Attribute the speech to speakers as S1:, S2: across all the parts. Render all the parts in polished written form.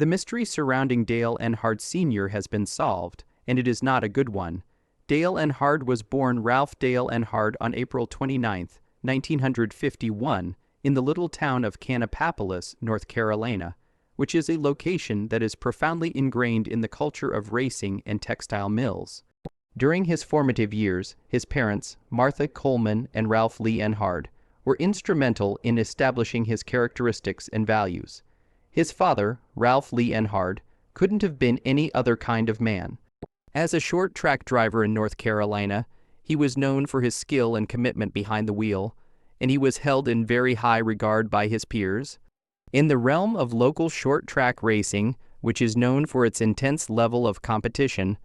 S1: The mystery surrounding Dale Earnhardt Sr. has been solved, and it is not a good one. Dale Earnhardt was born Ralph Dale Earnhardt on April 29, 1951, in the little town of Kannapolis, North Carolina, which is a location that is profoundly ingrained in the culture of racing and textile mills. During his formative years, his parents, Martha Coleman and Ralph Lee Earnhardt, were instrumental in establishing his characteristics and values. His father, Ralph Lee Earnhardt, couldn't have been any other kind of man. As a short track driver in North Carolina, he was known for his skill and commitment behind the wheel, and he was held in very high regard by his peers. In the realm of local short track racing, which is known for its intense level of competition,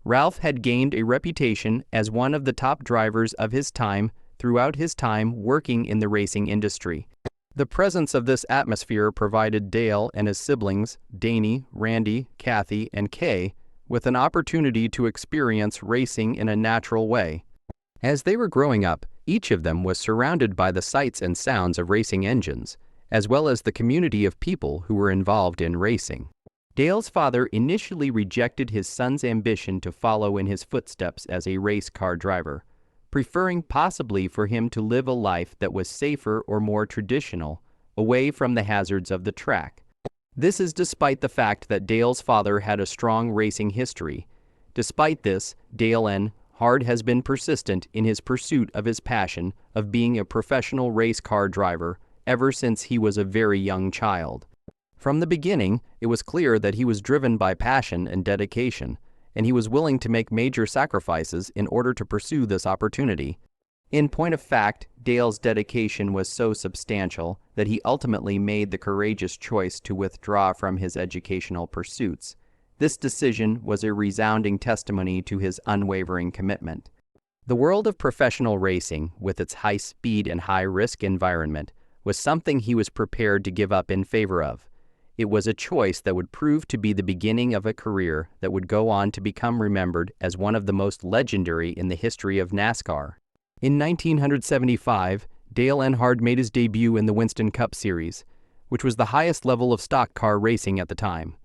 S1: Ralph had gained a reputation as one of the top drivers of his time throughout his time working in the racing industry. The presence of this atmosphere provided Dale and his siblings, Danny, Randy, Kathy, and Kay, with an opportunity to experience racing in a natural way. As they were growing up, each of them was surrounded by the sights and sounds of racing engines, as well as the community of people who were involved in racing. Dale's father initially rejected his son's ambition to follow in his footsteps as a race car driver, preferring possibly for him to live a life that was safer or more traditional, away from the hazards of the track. This is despite the fact that Dale's father had a strong racing history. Despite this, Dale Earnhardt has been persistent in his pursuit of his passion of being a professional race car driver ever since he was a very young child. From the beginning, it was clear that he was driven by passion and dedication, and he was willing to make major sacrifices in order to pursue this opportunity. In point of fact, Dale's dedication was so substantial that he ultimately made the courageous choice to withdraw from his educational pursuits. This decision was a resounding testimony to his unwavering commitment. The world of professional racing, with its high speed and high-risk environment, was something he was prepared to give up in favor of. It was a choice that would prove to be the beginning of a career that would go on to become remembered as one of the most legendary in the history of NASCAR. In 1975, Dale Earnhardt made his debut in the Winston Cup Series, which was the highest level of stock car racing at the time.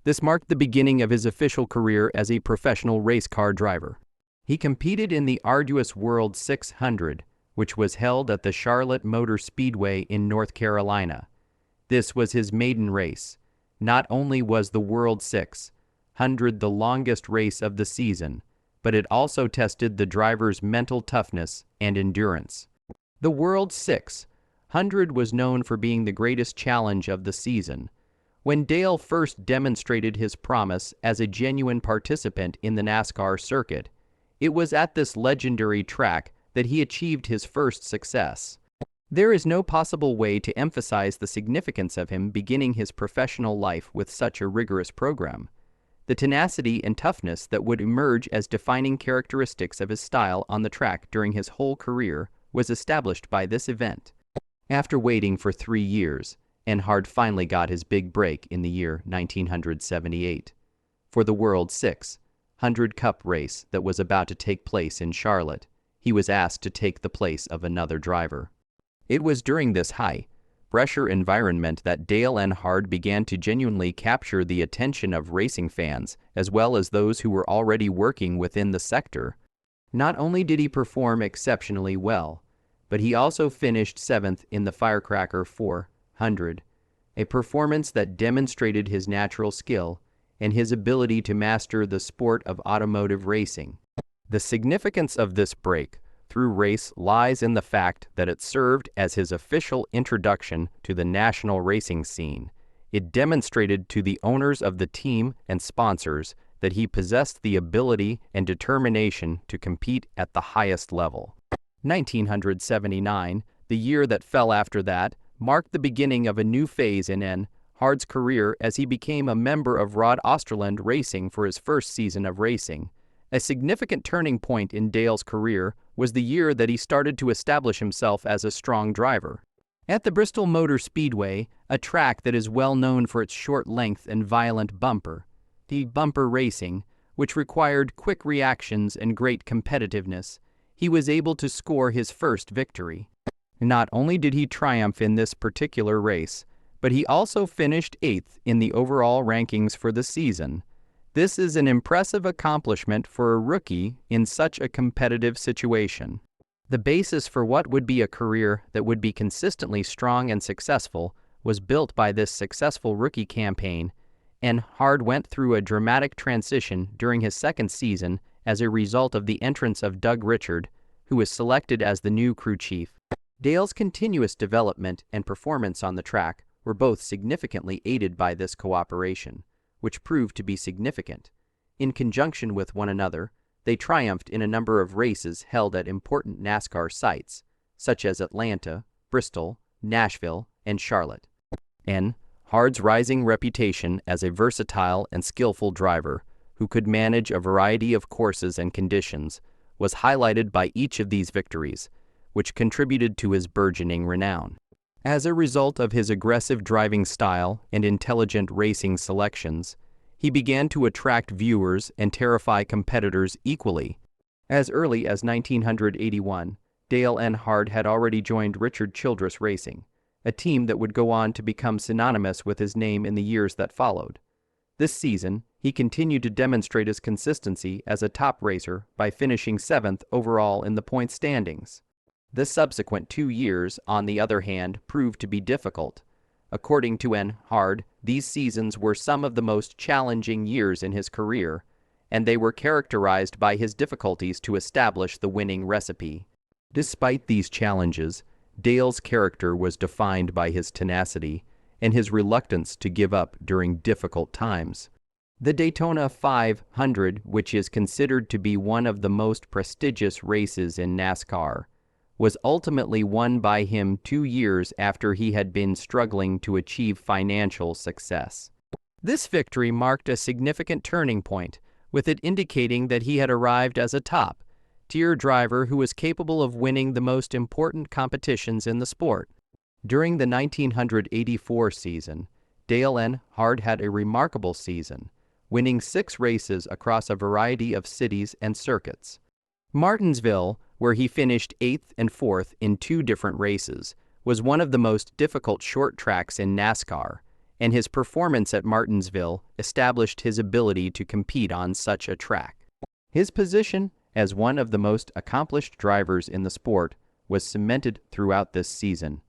S1: This marked the beginning of his official career as a professional race car driver. He competed in the arduous World 600, which was held at the Charlotte Motor Speedway in North Carolina. This was his maiden race. Not only was the World 600 the longest race of the season, but it also tested the driver's mental toughness and endurance. The World 600 was known for being the greatest challenge of the season. When Dale first demonstrated his promise as a genuine participant in the NASCAR circuit, it was at this legendary track that he achieved his first success. There is no possible way to emphasize the significance of him beginning his professional life with such a rigorous program. The tenacity and toughness that would emerge as defining characteristics of his style on the track during his whole career was established by this event. After waiting for 3 years, Earnhardt finally got his big break in the year 1978. For the World 600 Cup race that was about to take place in Charlotte, he was asked to take the place of another driver. It was during this high-pressure environment that Dale Earnhardt began to genuinely capture the attention of racing fans, as well as those who were already working within the sector. Not only did he perform exceptionally well, but he also finished 7th in the Firecracker 400, a performance that demonstrated his natural skill and his ability to master the sport of automotive racing. The significance of this breakthrough race lies in the fact that it served as his official introduction to the national racing scene. It demonstrated to the owners of the team and sponsors that he possessed the ability and determination to compete at the highest level. 1979, the year that fell after that, marked the beginning of a new phase in Earnhardt's career as he became a member of Rod Osterland Racing for his first season of racing. A significant turning point in Dale's career was the year that he started to establish himself as a strong driver. At the Bristol Motor Speedway, a track that is well known for its short length and violent bumper racing, which required quick reactions and great competitiveness, he was able to score his first victory. Not only did he triumph in this particular race, but he also finished 8th in the overall rankings for the season. This is an impressive accomplishment for a rookie in such a competitive situation. The basis for what would be a career that would be consistently strong and successful was built by this successful rookie campaign, and Earnhardt went through a dramatic transition during his second season as a result of the entrance of Doug Richard, who was selected as the new crew chief. Dale's continuous development and performance on the track were both significantly aided by this cooperation, which proved to be significant. In conjunction with one another, they triumphed in a number of races held at important NASCAR sites, such as Atlanta, Bristol, Nashville, and Charlotte. Earnhardt's rising reputation as a versatile and skillful driver who could manage a variety of courses and conditions was highlighted by each of these victories, which contributed to his burgeoning renown. As a result of his aggressive driving style and intelligent racing selections, he began to attract viewers and terrify competitors equally. As early as 1981, Dale Earnhardt had already joined Richard Childress Racing, a team that would go on to become synonymous with his name in the years that followed. This season, he continued to demonstrate his consistency as a top racer by finishing 7th overall in the point standings. The subsequent 2 years, on the other hand, proved to be difficult. According to Earnhardt, these seasons were some of the most challenging years in his career, and they were characterized by his difficulties to establish the winning recipe. Despite these challenges, Dale's character was defined by his tenacity and his reluctance to give up during difficult times. The Daytona 500, which is considered to be one of the most prestigious races in NASCAR, was ultimately won by him 2 years after he had been struggling to achieve financial success. This victory marked a significant turning point, with it indicating that he had arrived as a top-tier driver who was capable of winning the most important competitions in the sport. During the 1984 season, Dale Earnhardt had a remarkable season, winning 6 races across a variety of cities and circuits. Martinsville, where he finished 8th and 4th in 2 different races, was one of the most difficult short tracks in NASCAR, and his performance at Martinsville established his ability to compete on such a track. His position as one of the most accomplished drivers in the sport was cemented throughout this season.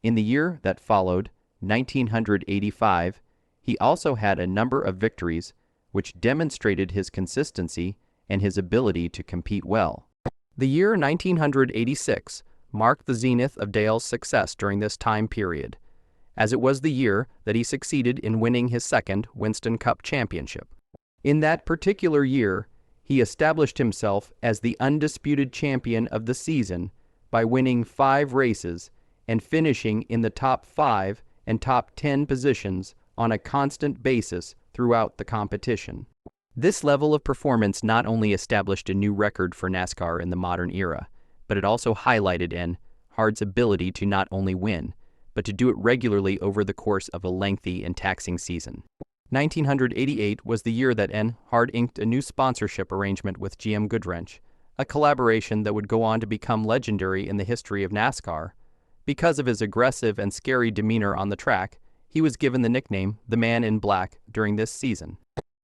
S1: In the year that followed, 1985, he also had a number of victories which demonstrated his consistency and his ability to compete well. The year 1986 marked the zenith of Dale's success during this time period, as it was the year that he succeeded in winning his second Winston Cup championship. In that particular year, he established himself as the undisputed champion of the season by winning 5 races and finishing in the top 5 and top 10 positions on a constant basis throughout the competition. This level of performance not only established a new record for NASCAR in the modern era, but it also highlighted Earnhardt's ability to not only win, but to do it regularly over the course of a lengthy and taxing season. 1988 was the year that Earnhardt inked a new sponsorship arrangement with GM Goodwrench, a collaboration that would go on to become legendary in the history of NASCAR. Because of his aggressive and scary demeanor on the track, he was given the nickname the Man in Black during this season.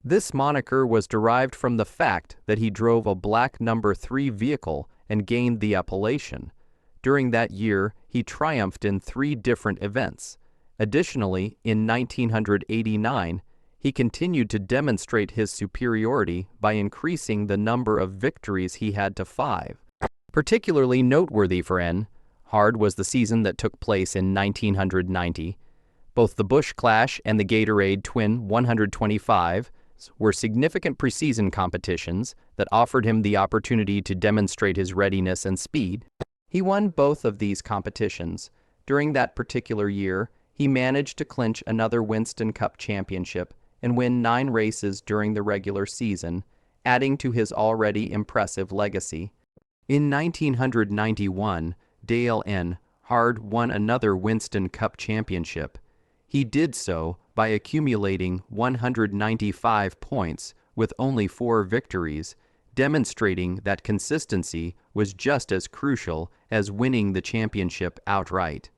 S1: This moniker was derived from the fact that he drove a black number 3 vehicle and gained the appellation. During that year, he triumphed in 3 different events. Additionally, in 1989, he continued to demonstrate his superiority by increasing the number of victories he had to 5. Particularly noteworthy for Earnhardt was the season that took place in 1990. Both the Busch Clash and the Gatorade Twin 125 were significant preseason competitions that offered him the opportunity to demonstrate his readiness and speed. He won both of these competitions. During that particular year, he managed to clinch another Winston Cup championship and win 9 races during the regular season, adding to his already impressive legacy. In 1991, Dale Earnhardt won another Winston Cup championship. He did so by accumulating 195 points with only 4 victories, demonstrating that consistency was just as crucial as winning the championship outright.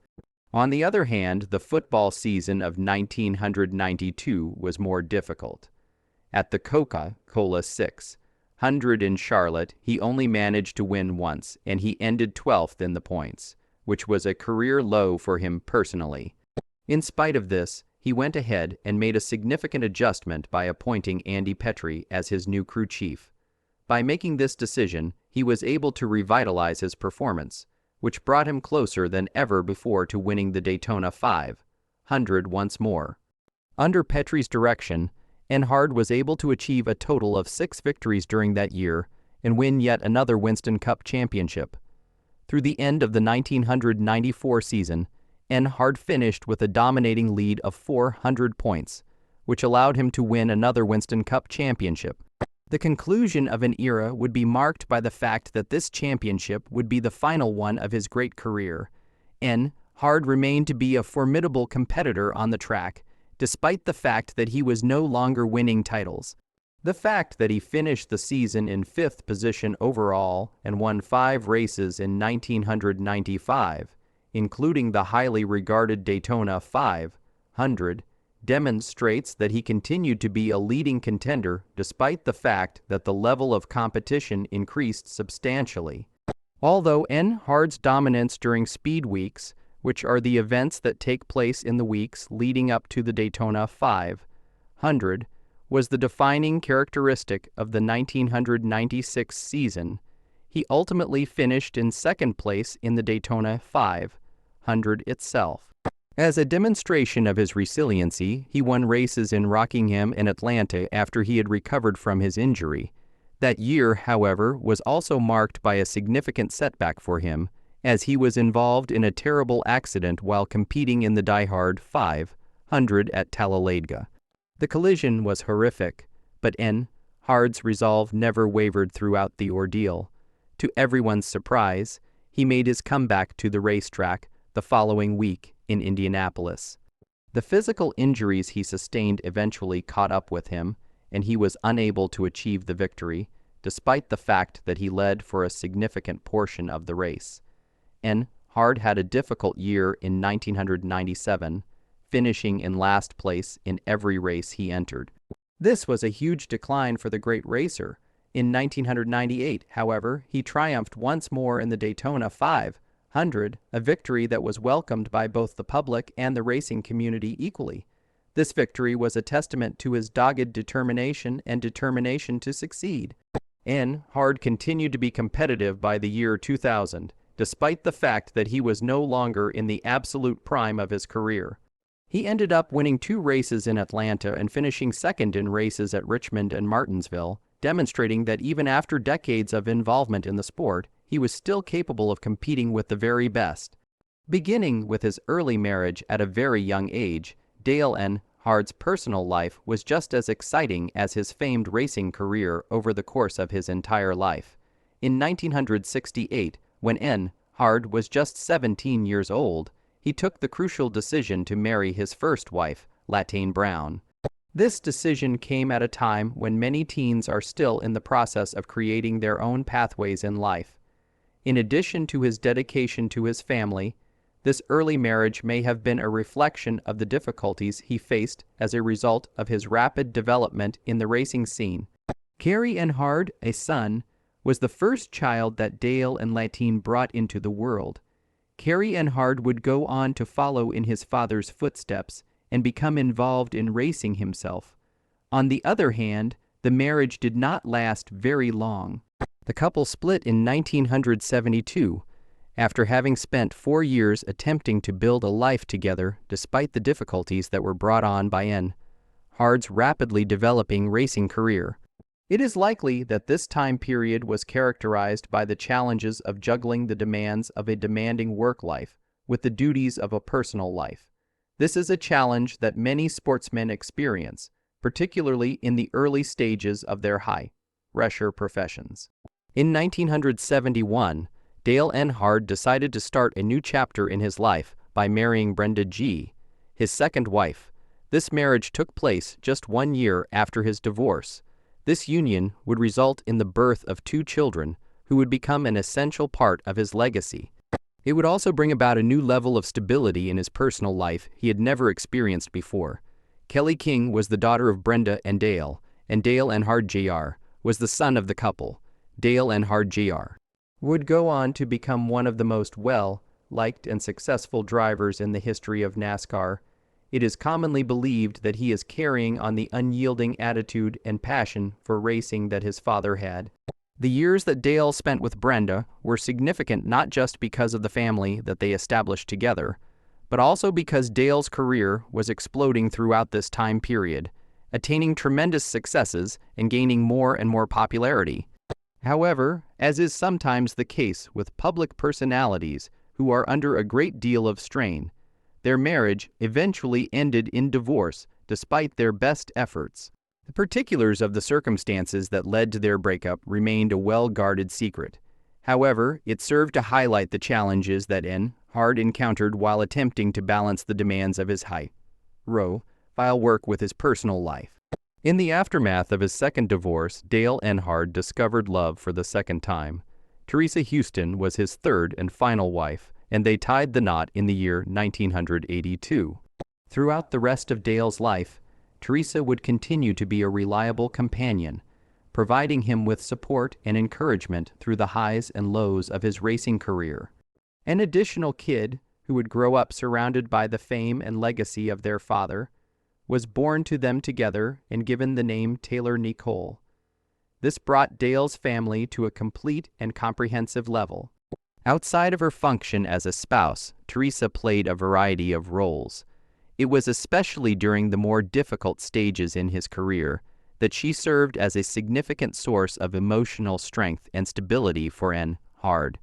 S1: On the other hand, the football season of 1992 was more difficult. At the Coca-Cola 600 in Charlotte, he only managed to win once, and he ended 12th in the points, which was a career low for him personally. In spite of this, he went ahead and made a significant adjustment by appointing Andy Petrie as his new crew chief. By making this decision, he was able to revitalize his performance, which brought him closer than ever before to winning the Daytona 500 once more. Under Petrie's direction, Earnhardt was able to achieve a total of 6 victories during that year and win yet another Winston Cup championship. Through the end of the 1994 season, Earnhardt finished with a dominating lead of 400 points, which allowed him to win another Winston Cup championship. The conclusion of an era would be marked by the fact that this championship would be the final one of his great career. Earnhardt remained to be a formidable competitor on the track, despite the fact that he was no longer winning titles. The fact that he finished the season in 5th position overall and won 5 races in 1995, including the highly regarded Daytona 500, demonstrates that he continued to be a leading contender despite the fact that the level of competition increased substantially. Although Earnhardt's dominance during speed weeks, which are the events that take place in the weeks leading up to the Daytona 500, was the defining characteristic of the 1996 season, he ultimately finished in 2nd place in the Daytona 500 itself. As a demonstration of his resiliency, he won races in Rockingham and Atlanta after he had recovered from his injury. That year, however, was also marked by a significant setback for him, as he was involved in a terrible accident while competing in the Die Hard 500 at Talladega. The collision was horrific, but Earnhardt's resolve never wavered throughout the ordeal. To everyone's surprise, he made his comeback to the racetrack the following week in Indianapolis. The physical injuries he sustained eventually caught up with him, and he was unable to achieve the victory, despite the fact that he led for a significant portion of the race. Earnhardt had a difficult year in 1997, finishing in last place in every race he entered. This was a huge decline for the great racer. In 1998, however, he triumphed once more in the Daytona 500, a victory that was welcomed by both the public and the racing community equally. This victory was a testament to his dogged determination and determination to succeed. Earnhardt continued to be competitive by the year 2000, despite the fact that he was no longer in the absolute prime of his career. He ended up winning 2 races in Atlanta and finishing 2nd in races at Richmond and Martinsville, demonstrating that even after decades of involvement in the sport, he was still capable of competing with the very best. Beginning with his early marriage at a very young age, Dale Earnhardt's personal life was just as exciting as his famed racing career over the course of his entire life. In 1968, when Earnhardt was just 17 years old, he took the crucial decision to marry his first wife, Latane Brown. This decision came at a time when many teens are still in the process of creating their own pathways in life. In addition to his dedication to his family, this early marriage may have been a reflection of the difficulties he faced as a result of his rapid development in the racing scene. Kerry Earnhardt, a son, was the first child that Dale and Latane brought into the world. Kerry Earnhardt would go on to follow in his father's footsteps and become involved in racing himself. On the other hand, the marriage did not last very long. The couple split in 1972, after having spent 4 years attempting to build a life together despite the difficulties that were brought on by Earnhardt's rapidly developing racing career. It is likely that this time period was characterized by the challenges of juggling the demands of a demanding work life with the duties of a personal life. This is a challenge that many sportsmen experience, particularly in the early stages of their high-pressure professions. In 1971, Dale Earnhardt decided to start a new chapter in his life by marrying Brenda G., his second wife. This marriage took place just 1 year after his divorce. This union would result in the birth of 2 children who would become an essential part of his legacy. It would also bring about a new level of stability in his personal life he had never experienced before. Kelly King was the daughter of Brenda and Dale Earnhardt Jr. was the son of the couple. Dale Earnhardt Jr. would go on to become one of the most well-liked and successful drivers in the history of NASCAR. It is commonly believed that he is carrying on the unyielding attitude and passion for racing that his father had. The years that Dale spent with Brenda were significant not just because of the family that they established together, but also because Dale's career was exploding throughout this time period, attaining tremendous successes and gaining more and more popularity. However, as is sometimes the case with public personalities who are under a great deal of strain, their marriage eventually ended in divorce despite their best efforts. The particulars of the circumstances that led to their breakup remained a well-guarded secret. However, it served to highlight the challenges that Earnhardt encountered while attempting to balance the demands of his high-profile work with his personal life. In the aftermath of his second divorce, Dale Earnhardt discovered love for the second time. Teresa Houston was his third and final wife, and they tied the knot in the year 1982. Throughout the rest of Dale's life, Teresa would continue to be a reliable companion, providing him with support and encouragement through the highs and lows of his racing career. An additional kid, who would grow up surrounded by the fame and legacy of their father, was born to them together and given the name Taylor Nicole. This brought Dale's family to a complete and comprehensive level. Outside of her function as a spouse, Teresa played a variety of roles. It was especially during the more difficult stages in his career that she served as a significant source of emotional strength and stability for Earnhardt.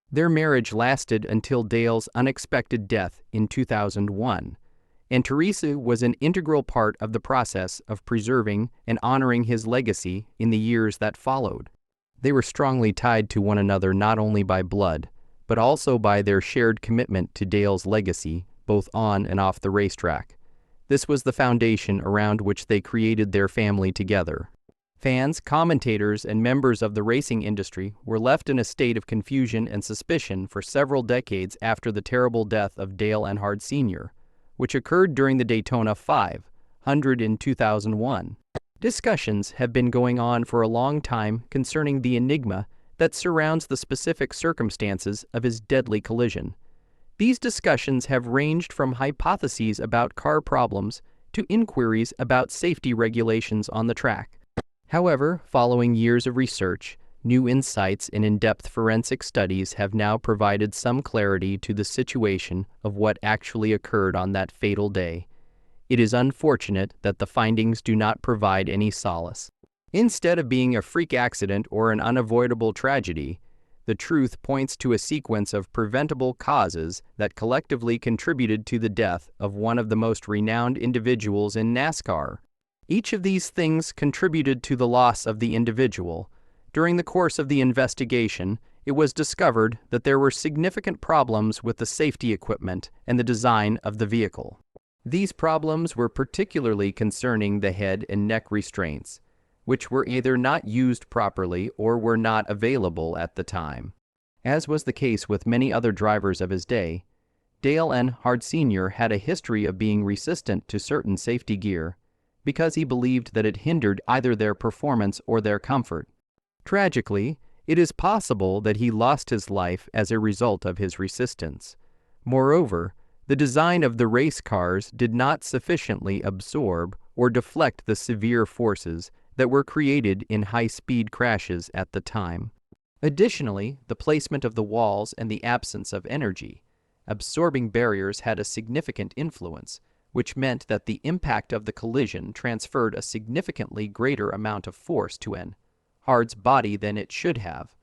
S1: Their marriage lasted until Dale's unexpected death in 2001, and Teresa was an integral part of the process of preserving and honoring his legacy in the years that followed. They were strongly tied to one another not only by blood, but also by their shared commitment to Dale's legacy, both on and off the racetrack. This was the foundation around which they created their family together. Fans, commentators, and members of the racing industry were left in a state of confusion and suspicion for several decades after the terrible death of Dale Earnhardt Sr., which occurred during the Daytona 500 in 2001. Discussions have been going on for a long time concerning the enigma that surrounds the specific circumstances of his deadly collision. These discussions have ranged from hypotheses about car problems to inquiries about safety regulations on the track. However, following years of research, new insights and in-depth forensic studies have now provided some clarity to the situation of what actually occurred on that fatal day. It is unfortunate that the findings do not provide any solace. Instead of being a freak accident or an unavoidable tragedy, the truth points to a sequence of preventable causes that collectively contributed to the death of one of the most renowned individuals in NASCAR. Each of these things contributed to the loss of the individual. During the course of the investigation, it was discovered that there were significant problems with the safety equipment and the design of the vehicle. These problems were particularly concerning the head and neck restraints, which were either not used properly or were not available at the time. As was the case with many other drivers of his day, Dale Earnhardt Sr. had a history of being resistant to certain safety gear because he believed that it hindered either their performance or their comfort. Tragically, it is possible that he lost his life as a result of his resistance. Moreover, the design of the race cars did not sufficiently absorb or deflect the severe forces that were created in high-speed crashes at the time. Additionally, the placement of the walls and the absence of energy absorbing barriers had a significant influence, which meant that the impact of the collision transferred a significantly greater amount of force to Earnhardt's body than it should have.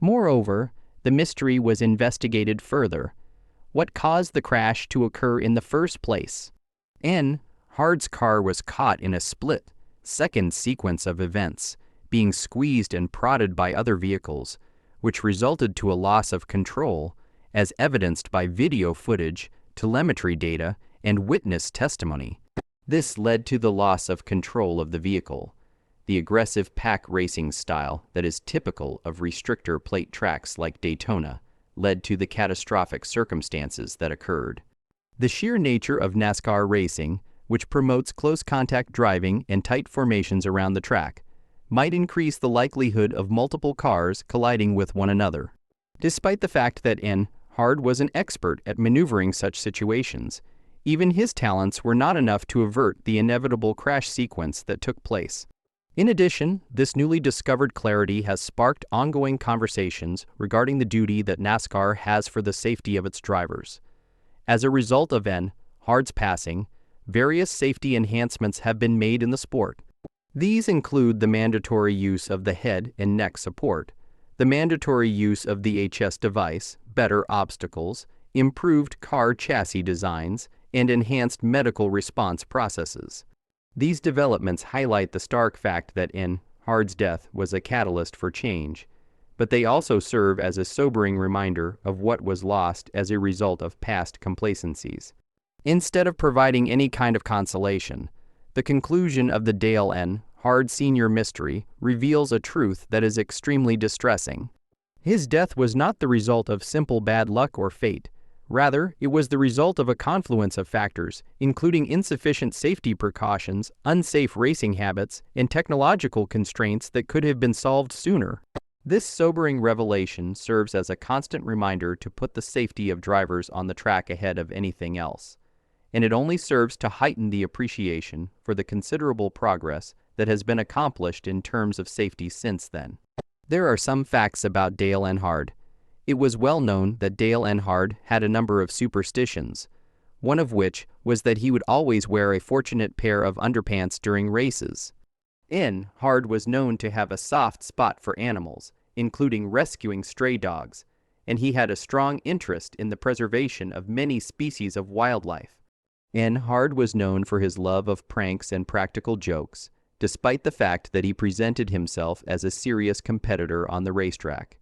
S1: Moreover, the mystery was investigated further. What caused the crash to occur in the first place? Earnhardt's car was caught in a split-second sequence of events, being squeezed and prodded by other vehicles, which resulted to a loss of control, as evidenced by video footage, telemetry data, and witness testimony. This led to the loss of control of the vehicle. The aggressive pack racing style that is typical of restrictor plate tracks like Daytona led to the catastrophic circumstances that occurred. The sheer nature of NASCAR racing, which promotes close-contact driving and tight formations around the track, might increase the likelihood of multiple cars colliding with one another. Despite the fact that Earnhardt was an expert at maneuvering such situations, even his talents were not enough to avert the inevitable crash sequence that took place. In addition, this newly discovered clarity has sparked ongoing conversations regarding the duty that NASCAR has for the safety of its drivers. As a result of Earnhardt's passing, various safety enhancements have been made in the sport. These include the mandatory use of the head and neck support, the mandatory use of the HS device, better obstacles, improved car chassis designs, and enhanced medical response processes. These developments highlight the stark fact that Earnhardt's death was a catalyst for change, but they also serve as a sobering reminder of what was lost as a result of past complacencies. Instead of providing any kind of consolation, the conclusion of the Dale Earnhardt Sr. mystery reveals a truth that is extremely distressing. His death was not the result of simple bad luck or fate. Rather, it was the result of a confluence of factors, including insufficient safety precautions, unsafe racing habits, and technological constraints that could have been solved sooner. This sobering revelation serves as a constant reminder to put the safety of drivers on the track ahead of anything else, and it only serves to heighten the appreciation for the considerable progress that has been accomplished in terms of safety since then. There are some facts about Dale Earnhardt. It was well known that Dale Earnhardt had a number of superstitions, one of which was that he would always wear a fortunate pair of underpants during races. Earnhardt was known to have a soft spot for animals, including rescuing stray dogs, and he had a strong interest in the preservation of many species of wildlife. Earnhardt was known for his love of pranks and practical jokes, despite the fact that he presented himself as a serious competitor on the racetrack.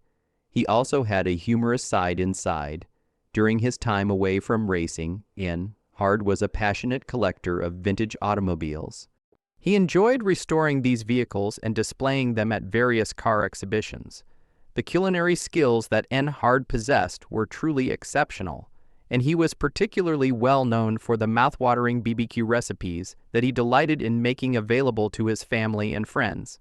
S1: He also had a humorous side inside. During his time away from racing, Earnhardt was a passionate collector of vintage automobiles. He enjoyed restoring these vehicles and displaying them at various car exhibitions. The culinary skills that Earnhardt possessed were truly exceptional, and he was particularly well known for the mouthwatering BBQ recipes that he delighted in making available to his family and friends.